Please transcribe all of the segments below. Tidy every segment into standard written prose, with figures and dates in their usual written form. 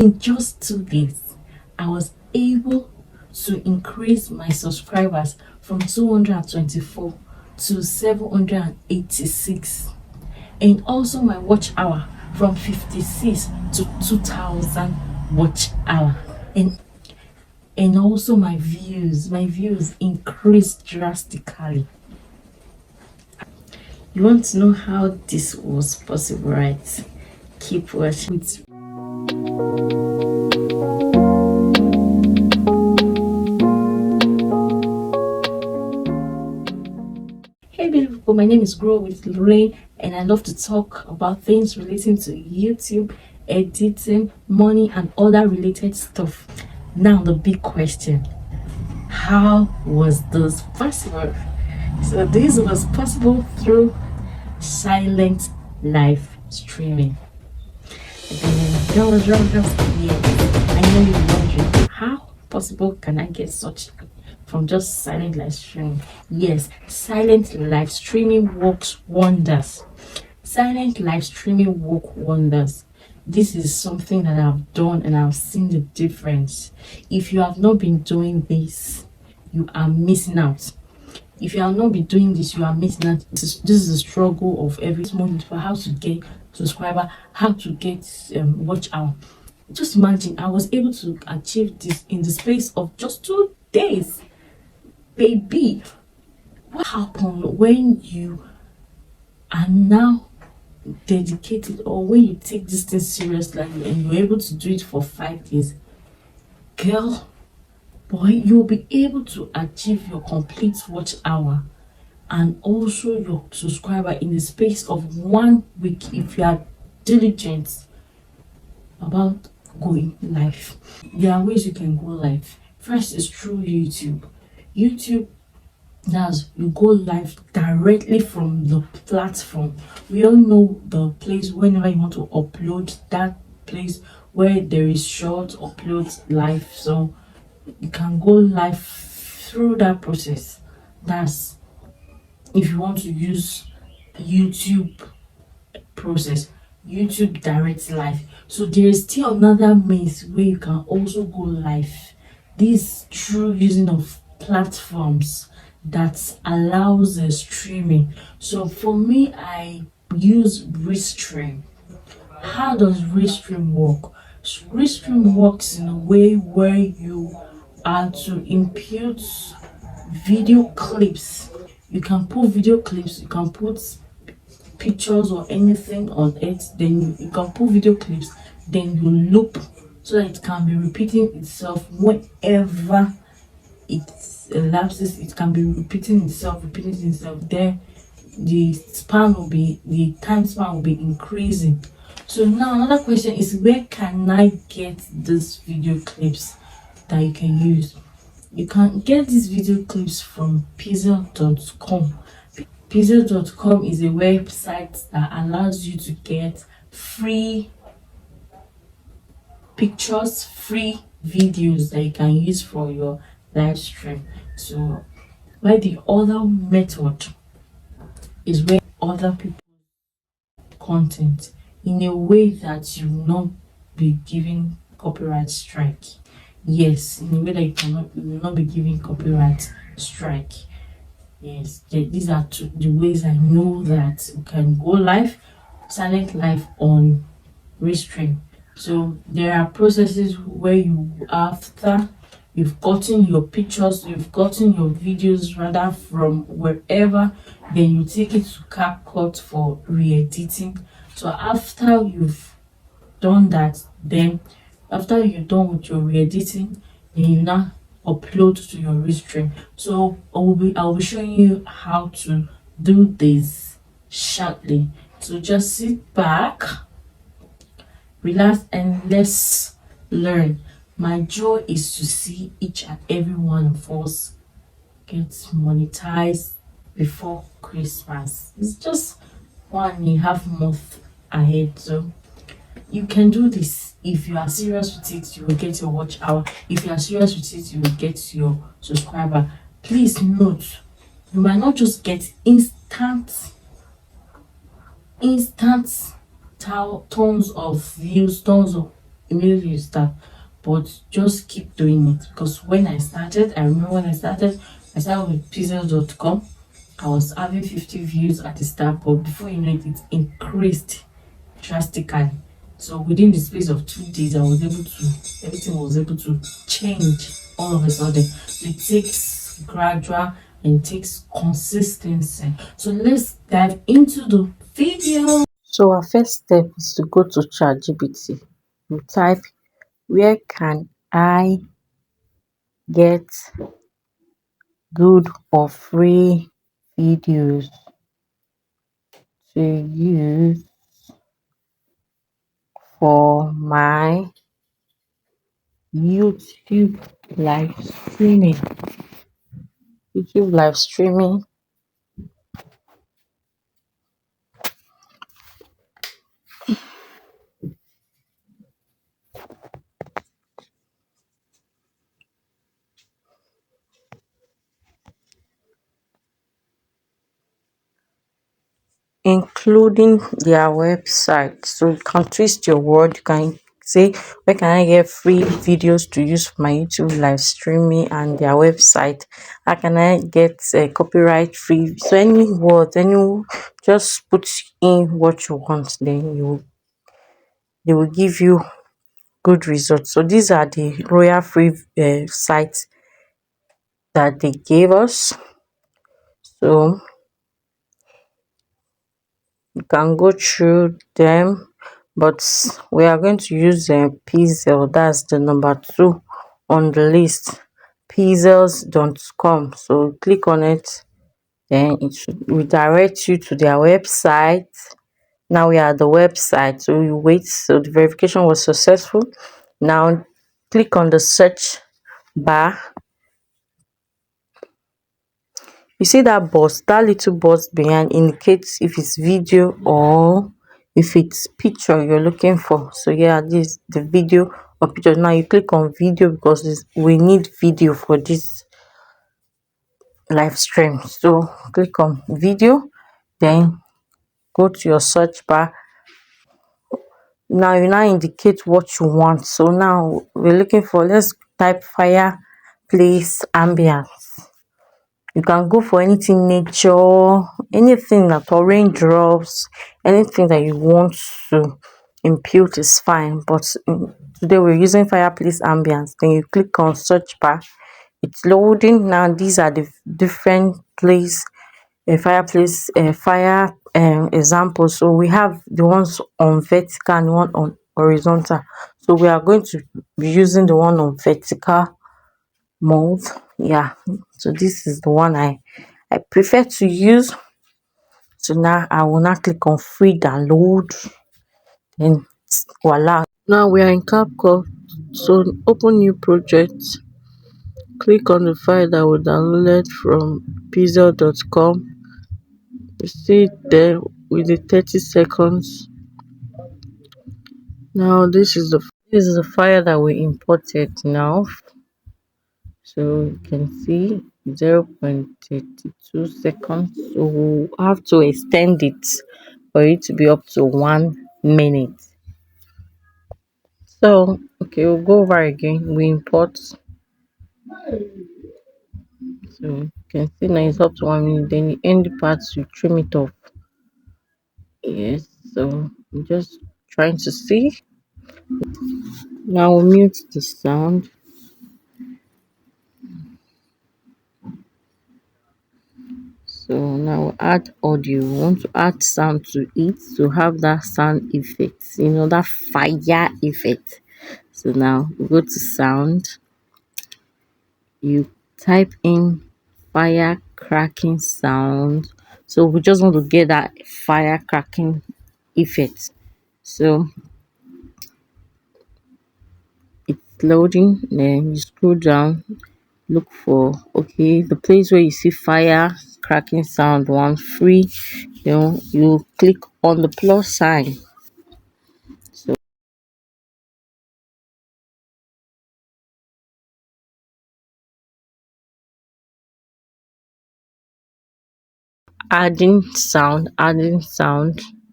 In just 2 days, I was able to increase my subscribers from 224 to 786, and also my watch hour from 56 to 2000 watch hour, and also my views increased drastically. You want to know how this was possible, right? Keep watching. Hey beautiful, my name is Grow with Lorraine, and I love to talk about things relating to YouTube, editing, money, and other related stuff. Now the big question: how was this possible? So this was possible through silent live streaming. Yes, I know you're wondering, how possible can I get such from just silent live streaming? Yes, silent live streaming works wonders. Silent live streaming work wonders. This is something that I've done and I've seen the difference. If you have not been doing this, you are missing out. If you have not been doing this, you are missing out. This is the struggle of every moment for how to get subscriber, how to get watch hour. Just imagine, I was able to achieve this in the space of just 2 days. Baby, what happened when you are now dedicated, or when you take this thing seriously and you're able to do it for 5 days? Girl, boy, you'll be able to achieve your complete watch hour and also your subscriber in the space of 1 week if you are diligent about going live. There are ways you can go live. First is through YouTube. That's you go live directly from the platform. We all know the place whenever you want to upload, that place where there is short uploads live. So you can go live through that process. That's if you want to use YouTube process, YouTube direct live. So there is still another means where you can also go live. This through using of platforms that allows streaming. So for me, I use Restream. How does Restream work? Restream works in a way where you are to impute video clips. You can put video clips, you can put pictures or anything on it, then you can put video clips, then you loop so that it can be repeating itself whenever it elapses. It can be repeating itself. There the time span will be increasing. So now another question is, where can I get these video clips that you can use? You can get these video clips from pixel.com. Pixel.com is a website that allows you to get free pictures, free videos that you can use for your live stream. So why the other method is where other people content in a way that you will not be giving copyright strike. Yes, in a way that you will not be giving copyright strike. Yes, these are the ways I know that you can go live, silent live on Restream. So there are processes where after you've gotten your pictures, you've gotten your videos rather from wherever, then you take it to CapCut for re-editing. So after you've done that, then after you're done with your re-editing, then you now upload to your Restream. So I'll be showing you how to do this shortly. So just sit back, relax, and let's learn. My joy is to see each and every one of us get monetized before Christmas. It's just 1.5 months ahead, so you can do this. If you are serious with it, you will get your watch hour. If you are serious with it, you will get your subscriber. Please note, you might not just get instant tons of views, tons of immediately you start, but just keep doing it. Because when I started, I remember when I started with pixels.com. I was having 50 views at the start, but before you know it, it increased drastically. So within the space of 2 days, I was able to, everything was able to change all of a sudden. So it takes gradual and it takes consistency. So let's dive into the video. So our first step is to go to ChatGPT. You type, where can I get good or free videos to use for my YouTube live streaming. YouTube live streaming, including their website. So you can twist your word. You can say, where can I get free videos to use for my YouTube live streaming and their website? How can I get copyright free? So any word, any, just put in what you want, then they will give you good results. So these are the royal free sites that they gave us. So you can go through them, but we are going to use Pixel. That's the number 2 on the list, pixels.com. So click on it, then it should redirect you to their website. Now we are at the website, so you wait. So the verification was successful. Now click on the search bar. You see that box, that little box behind indicates if it's video or if it's picture you're looking for. So yeah, this is the video or picture. Now you click on video because we need video for this live stream. So click on video, then go to your search bar. Now you now indicate what you want. So now we're looking for, let's type fireplace ambience. You can go for anything nature, anything that or raindrops, anything that you want to impute is fine. But today we're using fireplace ambience. Then you click on search bar. It's loading. Now these are the different place fireplace fire examples. So we have the ones on vertical and one on horizontal. So we are going to be using the one on vertical mode. Yeah, so this is the one I prefer to use. So now I will now click on free download, and voila, now we are in CapCut. So open new project, click on the file that we downloaded from pixel.com. You see it there with the 30 seconds. Now this is the file that we imported now. So you can see 0.32 seconds. So we'll have to extend it for it to be up to 1 minute. So okay, we'll go over again. We import. So you can see now it's up to 1 minute. Then the end parts you trim it off. Yes, so I'm just trying to see. Now we'll mute the sound. So now add audio. We want to add sound to it to have that sound effect, that fire effect. So now we go to sound. You type in fire cracking sound. So we just want to get that fire cracking effect. So it's loading. Then you scroll down, look for the place where you see fire cracking sound one free. You click on the plus sign. So adding sound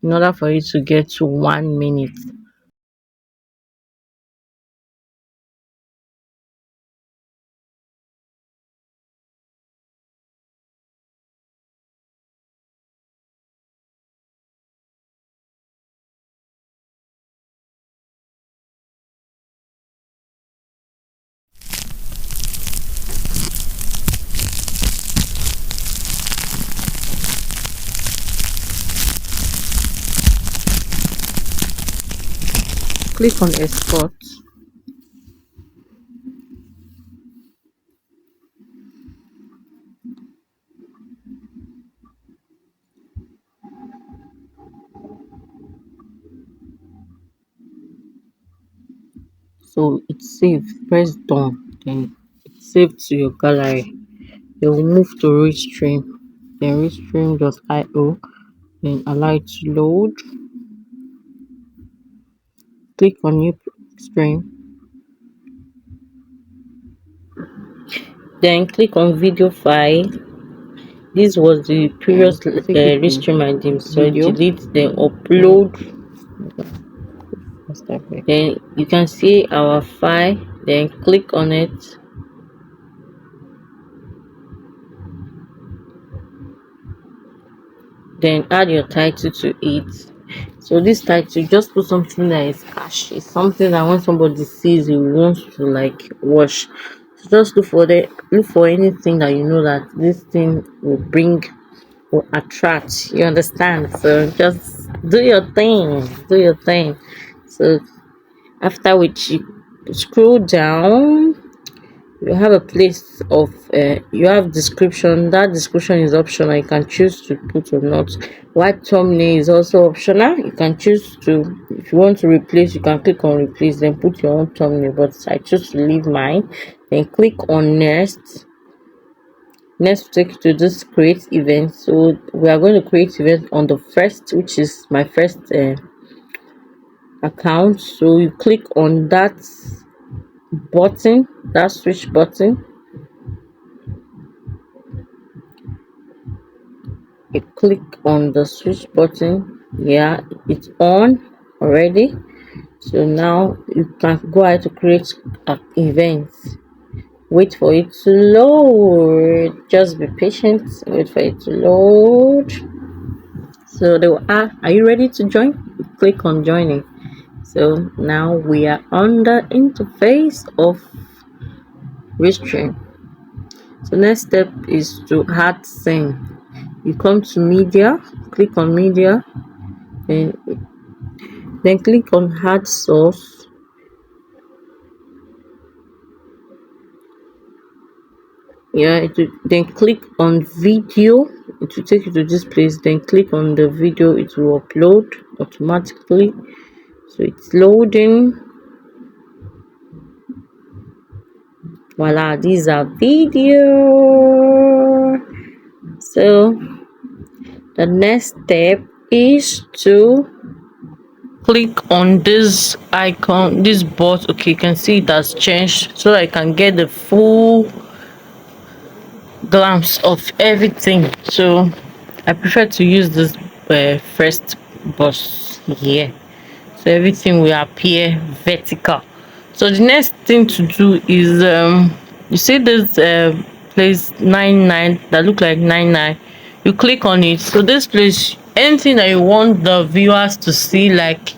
in order for you to get to 1 minute. click on export. So it's saved. Press done. Then it's saved to your gallery. Then we'll move to restream. Then restream.io. Then allow it to load. Click on new stream. Then click on video file. This was the previous restream I did. So delete, then upload. Then you can see our file. Then click on it. Then add your title to it. So this title, just put something that is catchy, something that when somebody sees it wants to like watch. So just look for anything that you know that this thing will attract. You understand? So just do your thing. So after which you scroll down, you have a place of you have description. That description is optional, you can choose to put or not. White thumbnail is also optional, you can choose to, if you want to replace, you can click on replace, then put your own thumbnail, but I choose to leave mine. Then click on next will take you to this create event. So we are going to create event on the first, which is my first account. So you click on that button, that switch button. You click on the switch button. Yeah, it's on already. So now you can go ahead to create an event. Wait for it to load. Just be patient. Wait for it to load. So they will ask, are you ready to join? Click on joining. So now we are on the interface of Restream. So next step is to add scene. You come to media, click on media, then click on add source. Yeah, then click on video. It will take you to this place. Then click on the video. It will upload automatically. So it's loading. Voila, these are video. So the next step is to click on this icon, this box. Okay, you can see it has changed, so I can get the full glimpse of everything. So I prefer to use this first box here, so everything will appear vertical. So the next thing to do is you see this place 99 that look like 99. You click on it. So this place, anything that you want the viewers to see, like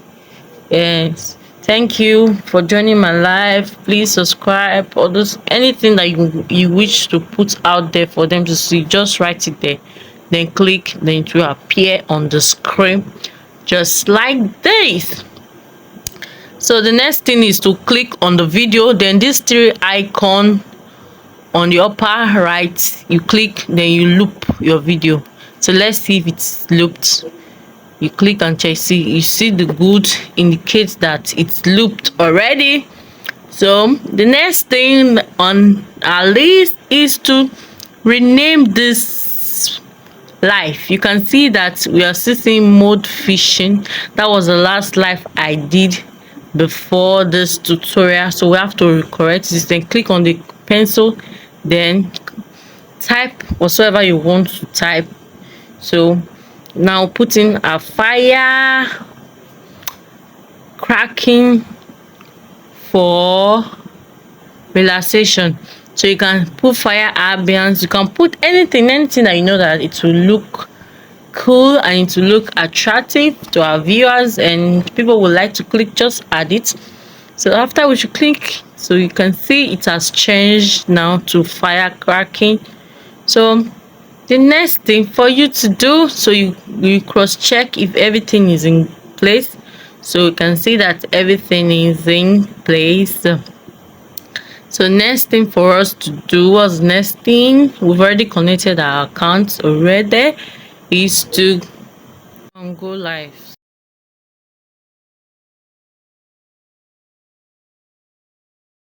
thank you for joining my live, please subscribe, or those, anything that you wish to put out there for them to see, just write it there, then click, then it will appear on the screen just like this. So the next thing is to click on the video, then this three icon on the upper right, you click, then you loop your video. So let's see if it's looped. You click and check, see, you see the good indicates that it's looped already. So the next thing on our list is to rename this live. You can see that we are still seeing mode fishing. That was the last live I did before this tutorial, so we have to correct this. Then click on the pencil, then type whatsoever you want to type. So now put in a fire cracking for relaxation. So you can put fire ambience, you can put anything that you know that it will look cool and it will look attractive to our viewers and people would like to click. Just add it. So after we should click, so you can see it has changed now to fire cracking. So the next thing for you to do, so you cross check if everything is in place. So you can see that everything is in place. So next thing for us to do, was next thing, we've already connected our accounts already, is to go live.